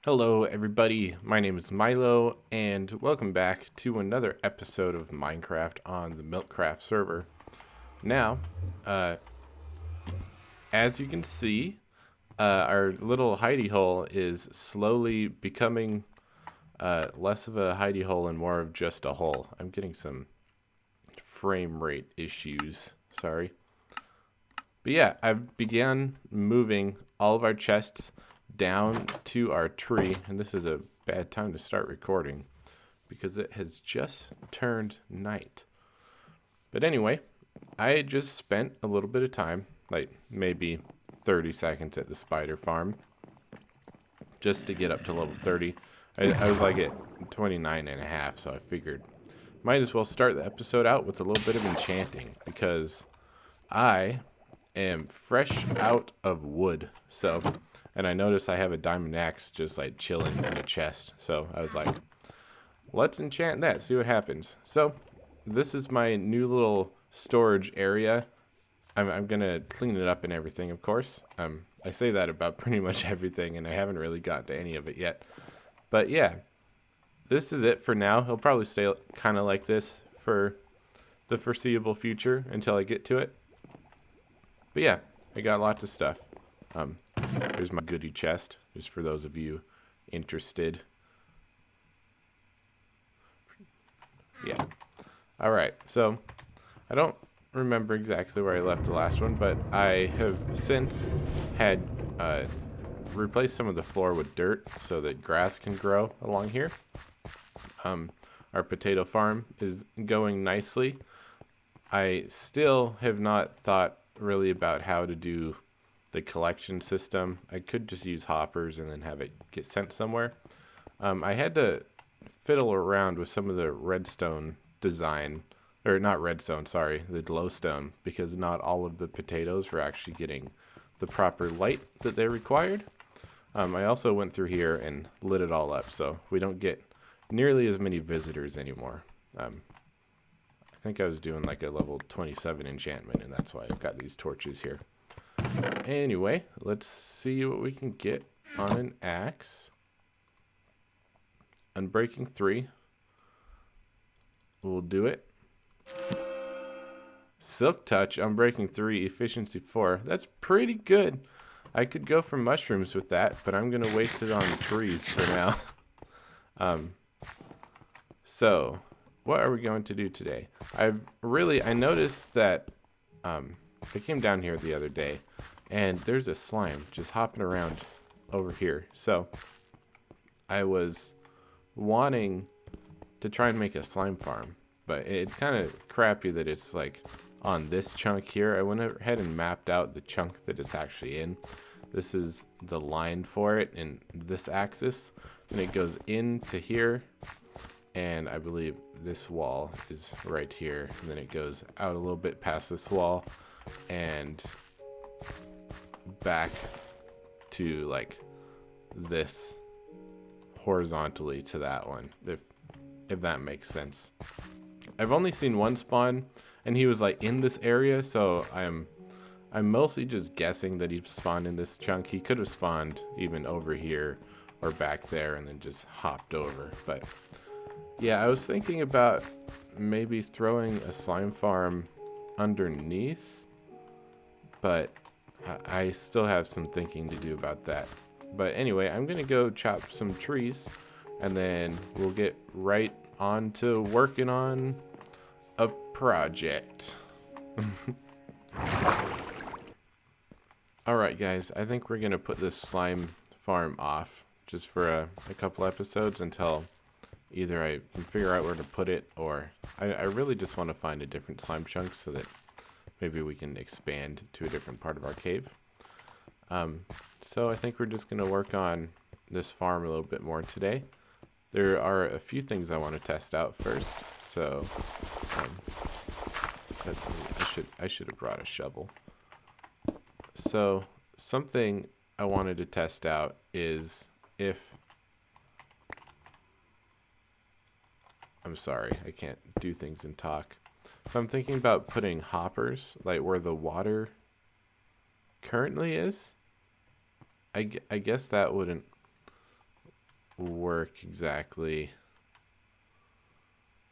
Hello, everybody. My name is Milo, and welcome back to another episode of Minecraft on the MilkCraft server. Now, uh, as you can see, our little hidey hole is slowly becoming less of a hidey hole and more of just a hole. I'm getting some frame rate issues. Sorry. But yeah, I've began moving all of our chests down to our tree, and this is a bad time to start recording because it has just turned night. But anyway, I just spent a little bit of time, like maybe 30 seconds at the spider farm, just to get up to level 30. I was like at 29 and a half, so I figured might as well start the episode out with a little bit of enchanting because I am fresh out of wood. And I noticed I have a diamond axe just like chilling in a chest. So I was like, let's enchant that, see what happens. So this is my new little storage area. I'm gonna clean it up and everything, of course. I say that about pretty much everything, and I haven't really gotten to any of it yet. But yeah, this is it for now. He'll probably stay kind of like this for the foreseeable future until I get to it. But yeah, I got lots of stuff. Here's my goodie chest, just for those of you interested. Yeah. All right. So I don't remember exactly where I left the last one, but I have since had replaced some of the floor with dirt so that grass can grow along here. Our potato farm is going nicely. I still have not thought really about how to do the collection system. I could just use hoppers and then have it get sent somewhere. I had to fiddle around with some of the redstone design, or not redstone, sorry, the glowstone, because not all of the potatoes were actually getting the proper light that they required. I also went through here and lit it all up, so we don't get nearly as many visitors anymore. I think I was doing like a level 27 enchantment, and that's why I've got these torches here. Anyway, let's see what we can get on an axe. Unbreaking 3. We'll do it. Silk Touch, Unbreaking 3, Efficiency 4. That's pretty good. I could go for mushrooms with that, but I'm going to waste it on trees for now. So, what are we going to do today? I noticed that I came down here the other day, and there's a slime just hopping around over here. So I was wanting to try and make a slime farm, but it's kind of crappy that it's like on this chunk here. I went ahead and mapped out the chunk that it's actually in. This is the line for it in this axis, and it goes into here, and I believe this wall is right here, and then it goes out a little bit past this wall and back to like this horizontally to that one, if that makes sense. I've only seen one spawn, and he was like in this area, so I'm mostly just guessing that he spawned in this chunk. He could have spawned even over here or back there and then just hopped over. But yeah, I was thinking about maybe throwing a slime farm underneath, but I still have some thinking to do about that. But anyway, I'm gonna go chop some trees, and then we'll get right on to working on a project. Alright guys, I think we're gonna put this slime farm off just for a couple episodes until either I can figure out where to put it, or I really just want to find a different slime chunk so that maybe we can expand to a different part of our cave. So I think we're just going to work on this farm a little bit more today. There are a few things I want to test out first. So I should have brought a shovel. So something I wanted to test out is if... I'm sorry, I can't do things and talk. So I'm thinking about putting hoppers like where the water currently is. I guess that wouldn't work exactly.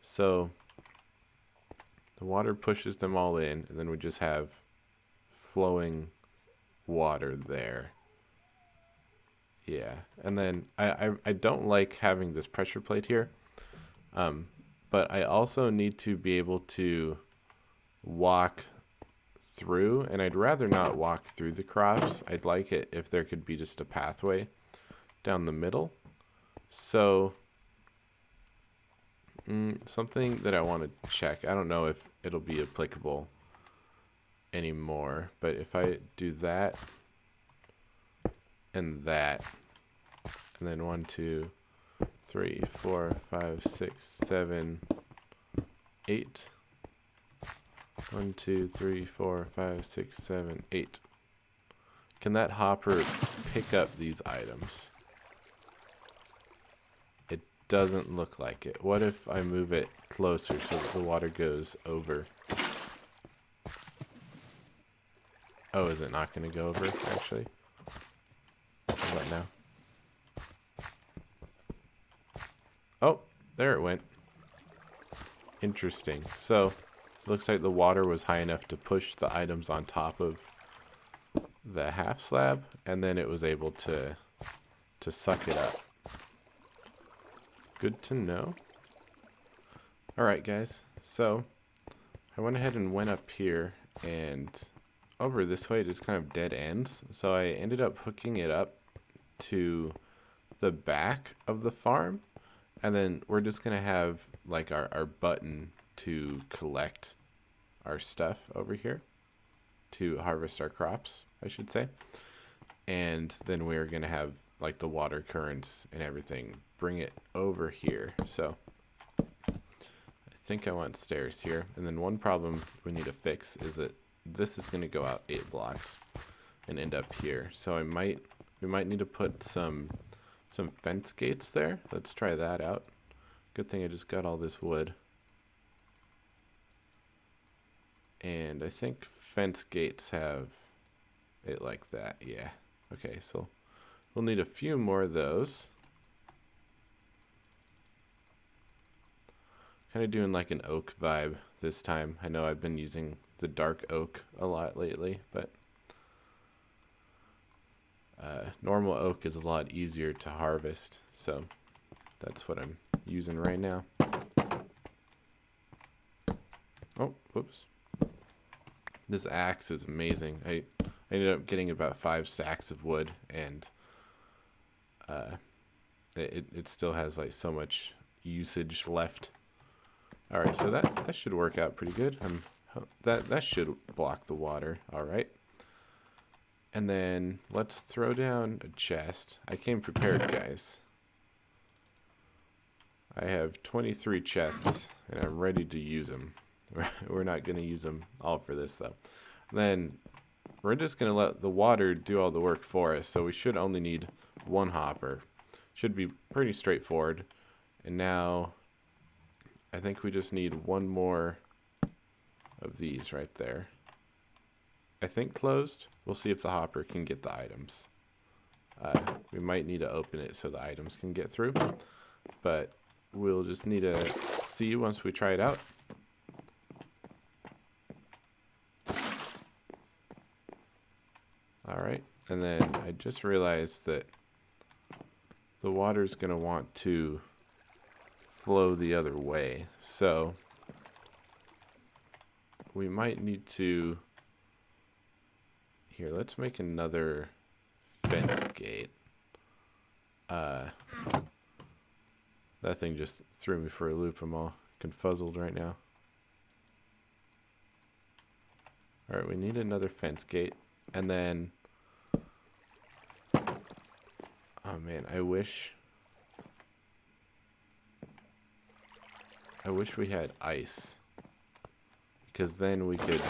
So the water pushes them all in, and then we just have flowing water there. Yeah, and then I don't like having this pressure plate here, but I also need to be able to walk through, and I'd rather not walk through the crops. I'd like it if there could be just a pathway down the middle. So something that I want to check, I don't know if it'll be applicable anymore, but if I do that and that, and then 1, 2, 3, 4, 5, 6, 7, 8. 1, 2, 3, 4, 5, 6, 7, 8. Can that hopper pick up these items? It doesn't look like it. What if I move it closer so that the water goes over? Oh, is it not going to go over, actually? What now? Oh, there it went. Interesting. So, looks like the water was high enough to push the items on top of the half slab, and then it was able to suck it up. Good to know. Alright guys, so I went ahead and went up here, and over this way it is kind of dead ends, so I ended up hooking it up to the back of the farm, and then we're just gonna have like our button to collect our stuff over here, to harvest our crops, I should say. And then we're gonna have like the water currents and everything bring it over here. So I think I want stairs here. And then one problem we need to fix is that this is gonna go out 8 blocks and end up here. So we might need to put some fence gates there. Let's try that out. Good thing I just got all this wood. And I think fence gates have it like that. Yeah. Okay, so we'll need a few more of those. Kind of doing like an oak vibe this time. I know I've been using the dark oak a lot lately, but normal oak is a lot easier to harvest, so that's what I'm using right now. Oh, whoops. This axe is amazing. I ended up getting about 5 stacks of wood, and it still has like so much usage left. All right, so that should work out pretty good. That should block the water. All right. And then let's throw down a chest. I came prepared, guys. I have 23 chests, and I'm ready to use them. We're not going to use them all for this, though. Then we're just going to let the water do all the work for us, so we should only need 1 hopper. Should be pretty straightforward. And now I think we just need 1 more of these right there. I think closed. We'll see if the hopper can get the items. We might need to open it so the items can get through, but we'll just need to see once we try it out. All right, and then I just realized that the water's gonna want to flow the other way, so we might need to. Here, let's make another fence gate. That thing just threw me for a loop. I'm all confuzzled right now. Alright, we need another fence gate. And then... oh man, I wish we had ice. Because then we could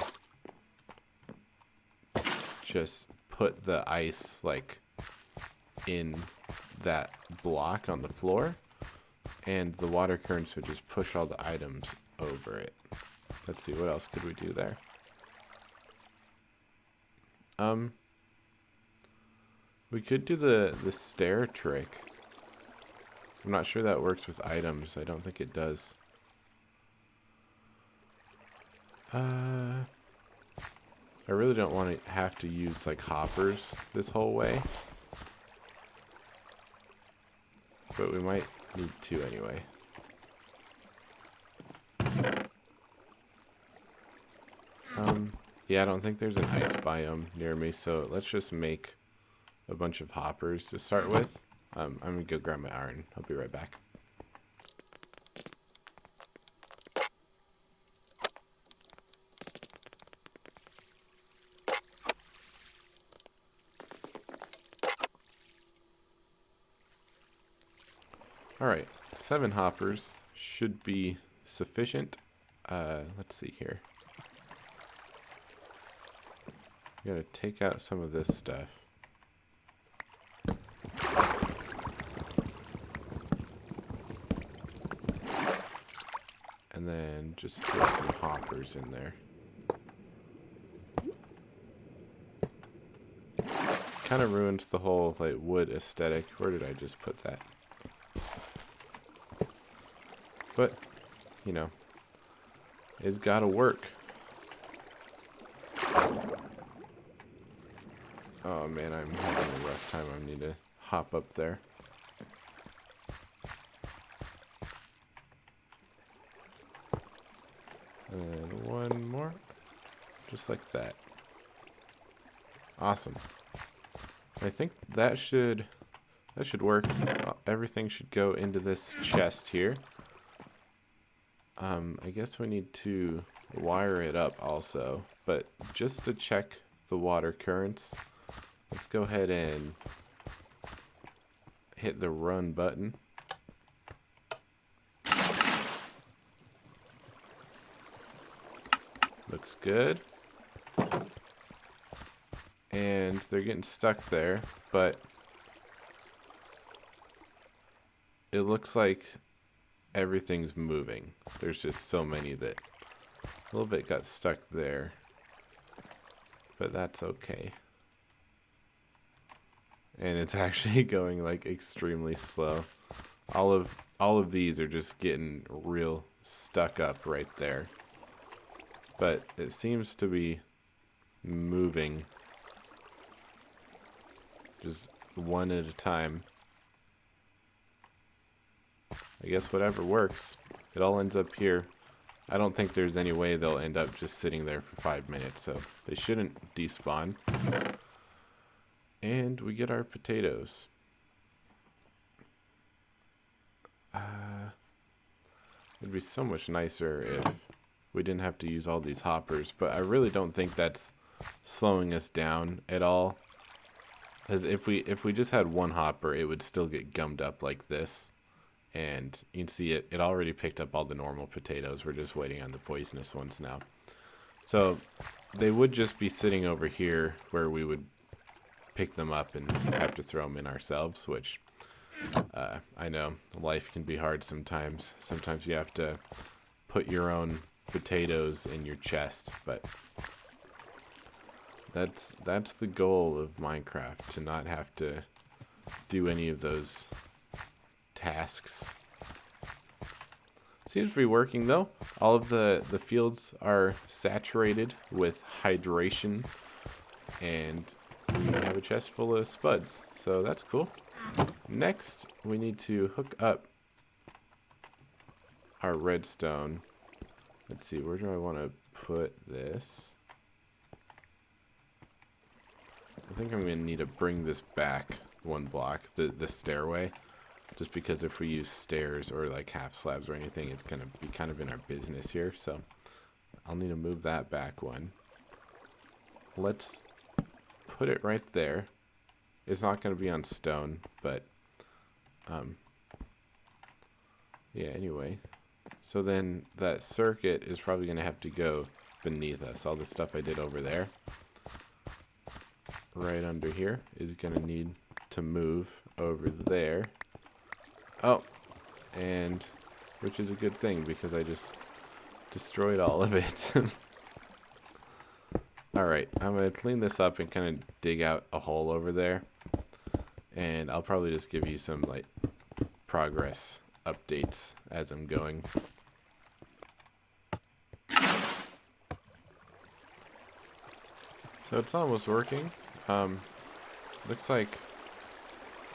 just put the ice like in that block on the floor, and the water currents would just push all the items over it. Let's see, what else could we do there? We could do the stair trick. I'm not sure that works with items. I don't think it does. I really don't want to have to use like hoppers this whole way. But we might need to anyway. Yeah, I don't think there's an ice biome near me, so let's just make a bunch of hoppers to start with. I'm gonna go grab my iron. I'll be right back. Alright, 7 hoppers should be sufficient. Let's see here. Gotta take out some of this stuff. And then just throw some hoppers in there. Kind of ruins the whole like wood aesthetic. Where did I just put that? But, you know, it's gotta work. Oh man, I'm having a rough time. I need to hop up there. And one more. Just like that. Awesome. I think that should work. Everything should go into this chest here. I guess we need to wire it up also, but just to check the water currents, let's go ahead and hit the run button. Looks good. And they're getting stuck there, but it looks like everything's moving. There's just so many that a little bit got stuck there, but that's okay. And it's actually going like extremely slow. All of these are just getting real stuck up right there. But it seems to be moving just one at a time. I guess whatever works. It all ends up here. I don't think there's any way they'll end up just sitting there for 5 minutes, so they shouldn't despawn. And we get our potatoes. It'd be so much nicer if we didn't have to use all these hoppers, but I really don't think that's slowing us down at all. Because if we just had one hopper, it would still get gummed up like this. And you can see it already picked up all the normal potatoes. We're just waiting on the poisonous ones now. So they would just be sitting over here where we would pick them up and have to throw them in ourselves, which I know life can be hard sometimes. Sometimes you have to put your own potatoes in your chest, but that's the goal of Minecraft, to not have to do any of those tasks. Seems to be working though. All of the fields are saturated with hydration, and we have a chest full of spuds, so that's cool. Next, we need to hook up our redstone. Let's see, where do I want to put this? I think I'm going to need to bring this back one block, the stairway, just because if we use stairs or like half slabs or anything, it's going to be kind of in our business here. So I'll need to move that back one. Let's put it right there. It's not going to be on stone, but yeah, anyway. So then that circuit is probably going to have to go beneath us. All the stuff I did over there, right under here, is going to need to move over there. Oh, and which is a good thing because I just destroyed all of it. Alright, I'm going to clean this up and kind of dig out a hole over there. And I'll probably just give you some like progress updates as I'm going. So it's almost working. Looks like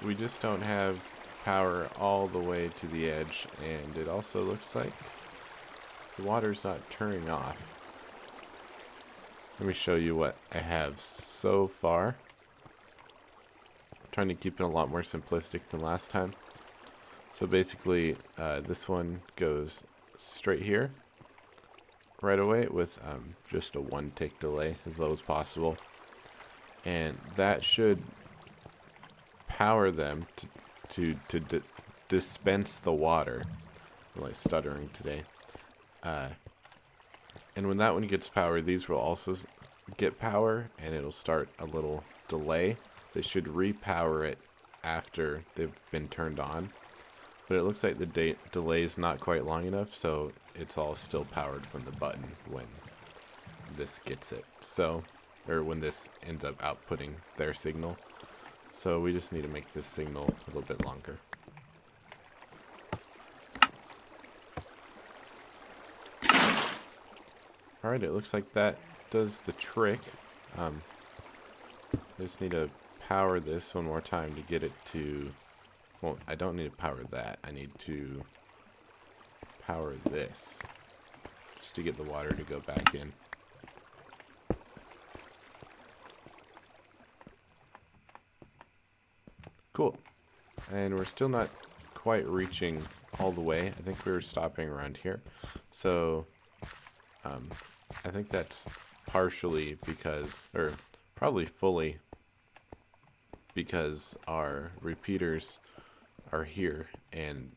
we just don't have power all the way to the edge, and it also looks like the water's not turning off. Let me show you what I have so far. I'm trying to keep it a lot more simplistic than last time. So basically, this one goes straight here right away with just a 1 tick delay, as low as possible. And that should power them to dispense the water. I'm like stuttering today. And when that one gets power, these will also get power, and it'll start a little delay. They should repower it after they've been turned on. But it looks like the delay is not quite long enough, so it's all still powered from the button when this gets it. So, or when this ends up outputting their signal. So we just need to make this signal a little bit longer. Alright, it looks like that does the trick. I just need to power this one more time to get it to... Well, I don't need to power that. I need to power this just to get the water to go back in. Cool. And we're still not quite reaching all the way. I think we were stopping around here. So, I think that's partially because, or probably fully because our repeaters are here, and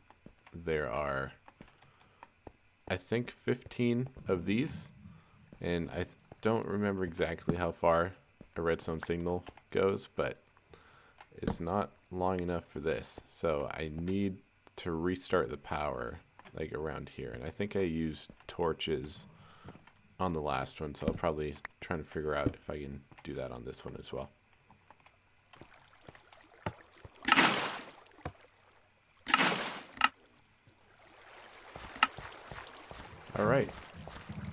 there are, I think, 15 of these, and I don't remember exactly how far a redstone signal goes, but it's not long enough for this, so I need to restart the power like around here. And I think I used torches on the last one, so I'll probably try to figure out if I can do that on this one as well. Alright,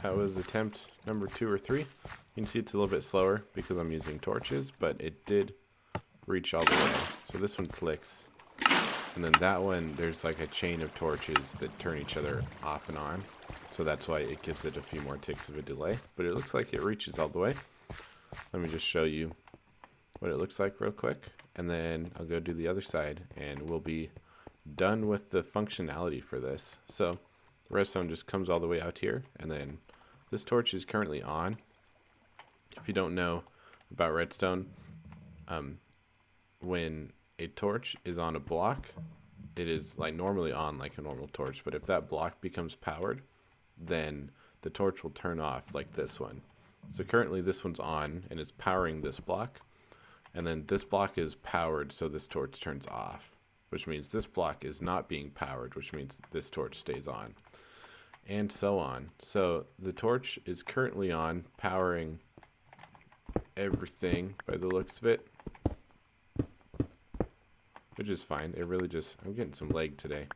that was attempt number 2 or 3. You can see it's a little bit slower because I'm using torches, but it did reach all the way. So this one clicks, and then that one, there's like a chain of torches that turn each other off and on. So that's why it gives it a few more ticks of a delay, but it looks like it reaches all the way. Let me just show you what it looks like real quick, and then I'll go do the other side, and we'll be done with the functionality for this. So the redstone just comes all the way out here, and then this torch is currently on. If you don't know about redstone, when a torch is on a block, it is like normally on like a normal torch, but if that block becomes powered, then the torch will turn off like this one. So currently this one's on and it's powering this block, and then this block is powered, so this torch turns off, which means this block is not being powered, which means this torch stays on, and so on. So the torch is currently on, powering everything by the looks of it, which is fine. It really just, I'm getting some lag today.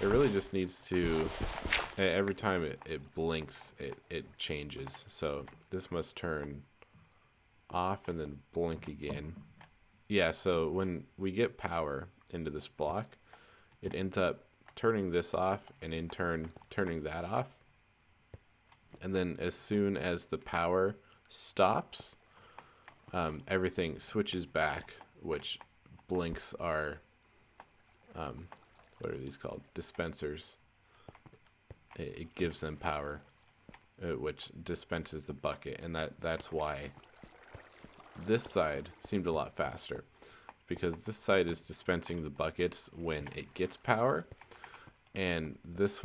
It really just needs to, every time it blinks, it changes. So this must turn off and then blink again. Yeah, so when we get power into this block, it ends up turning this off and in turn turning that off. And then as soon as the power stops, everything switches back, which blinks are, what are these called? Dispensers. It gives them power, which dispenses the bucket, and that's why this side seemed a lot faster, because this side is dispensing the buckets when it gets power, and this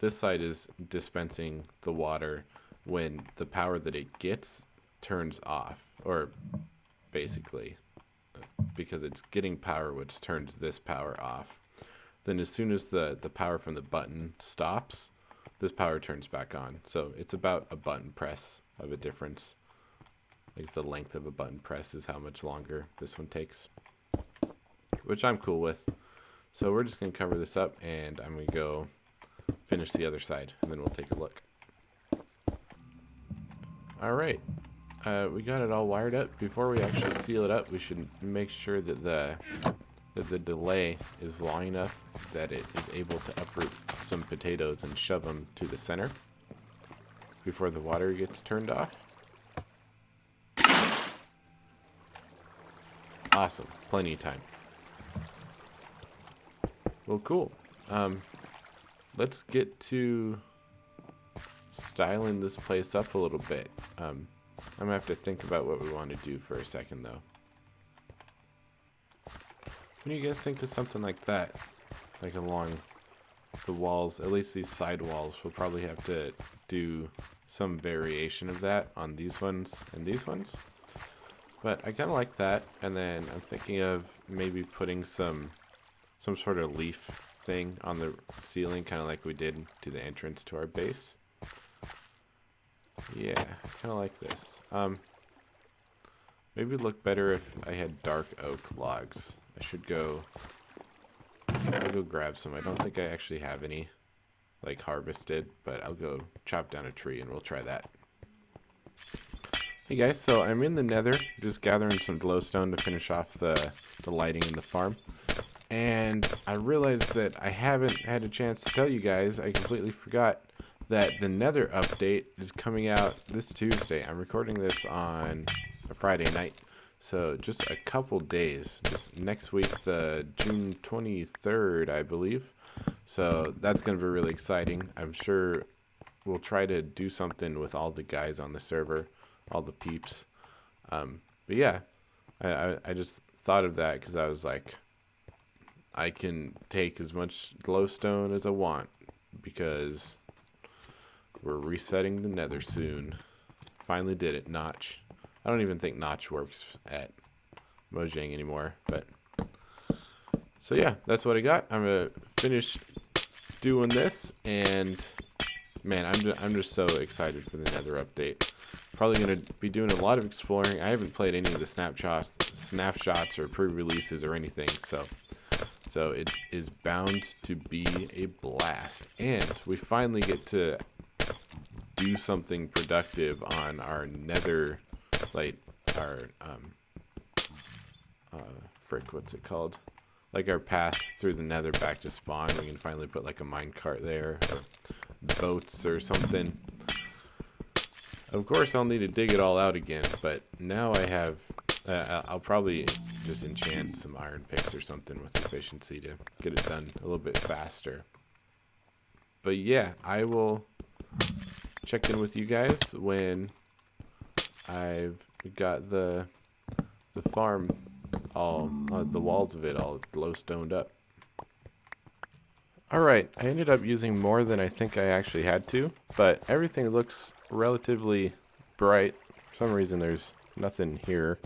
side is dispensing the water when the power that it gets turns off, or basically because it's getting power, which turns this power off. Then as soon as the power from the button stops, this power turns back on. So it's about a button press of a difference. Like the length of a button press is how much longer this one takes, which I'm cool with. So we're just going to cover this up, and I'm going to go finish the other side, and then we'll take a look. All right. We got it all wired up. Before we actually seal it up, we should make sure that the delay is long enough that it is able to uproot some potatoes and shove them to the center before the water gets turned off. Awesome. Plenty of time. Well, cool. Let's get to styling this place up a little bit. I'm gonna have to think about what we want to do for a second, though. What do you guys think of something like that? Like along the walls, at least these side walls. We'll probably have to do some variation of that on these ones and these ones. But I kind of like that. And then I'm thinking of maybe putting some sort of leaf thing on the ceiling, kind of like we did to the entrance to our base. Yeah, kind of like this. Maybe it'd look better if I had dark oak logs. I'll go grab some. I don't think I actually have any, like, harvested, but I'll go chop down a tree and we'll try that. Hey guys, so I'm in the nether, just gathering some glowstone to finish off the lighting in the farm. And I realized that I haven't had a chance to tell you guys, I completely forgot that the nether update is coming out this Tuesday. I'm recording this on a Friday night. So just a couple days, just next week, the June 23rd, I believe. So that's going to be really exciting. I'm sure we'll try to do something with all the guys on the server, all the peeps. But yeah, I just thought of that because I was like, I can take as much glowstone as I want because we're resetting the nether soon. Finally did it, Notch. I don't even think Notch works at Mojang anymore, but so yeah, that's what I got. I'm gonna finish doing this, and man, I'm just so excited for the Nether update. Probably gonna be doing a lot of exploring. I haven't played any of the snapshots or pre-releases or anything, so it is bound to be a blast, and we finally get to do something productive on our Nether. Like our what's it called? Like our path through the nether back to spawn. We can finally put like a minecart there, or boats or something. Of course, I'll need to dig it all out again, but now I have. I'll probably just enchant some iron picks or something with efficiency to get it done a little bit faster. But yeah, I will check in with you guys when I've got the farm all, the walls of it all glowstoned up. Alright, I ended up using more than I think I actually had to, but everything looks relatively bright. For some reason there's nothing here.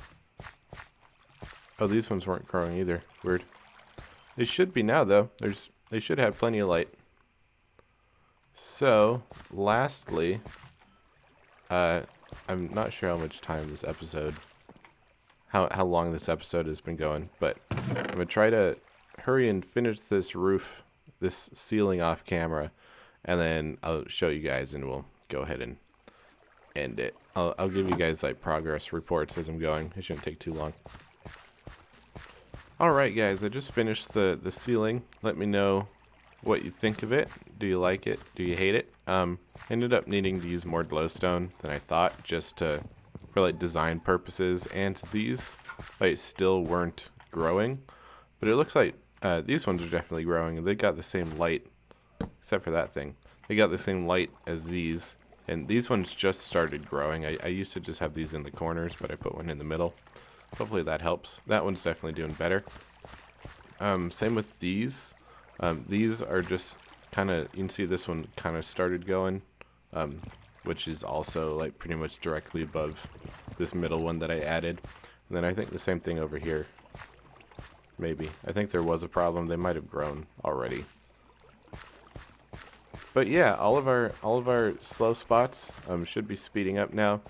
Oh, these ones weren't growing either. Weird. They should be now though. They should have plenty of light. So, lastly, I'm not sure how much time this episode, how long this episode has been going, but I'm going to try to hurry and finish this roof, this ceiling off camera, and then I'll show you guys and we'll go ahead and end it. I'll give you guys like progress reports as I'm going. It shouldn't take too long. Alright guys, I just finished the ceiling. Let me know what you think of it. Do you like it? Do you hate it? Ended up needing to use more glowstone than I thought, just for like design purposes, and these like still weren't growing, but it looks like these ones are definitely growing, and they got the same light, except for that thing. They got the same light as these, and these ones just started growing. I used to just have these in the corners, but I put one in the middle. Hopefully that helps. That one's definitely doing better. Same with these. These are just kind of, you can see this one kind of started going, which is also like pretty much directly above this middle one that I added. And then I think the same thing over here. Maybe. I think there was a problem. They might have grown already. But yeah, all of our slow spots should be speeding up now.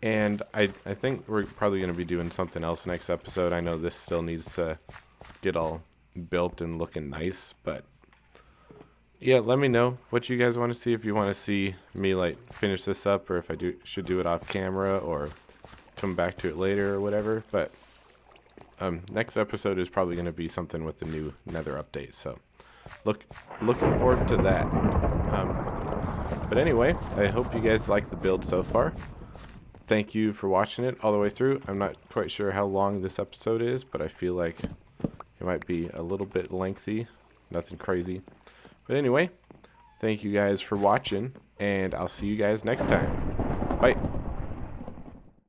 And I think we're probably going to be doing something else next episode. I know this still needs to get all built and looking nice. But yeah, let me know what you guys want to see. If you want to see me like finish this up, or if I should do it off camera or come back to it later or whatever. But next episode is probably going to be something with the new Nether update. So looking forward to that. But anyway, I hope you guys like the build so far. Thank you for watching it all the way through. I'm not quite sure how long this episode is, but I feel like it might be a little bit lengthy. Nothing crazy. But anyway, thank you guys for watching, and I'll see you guys next time. Bye.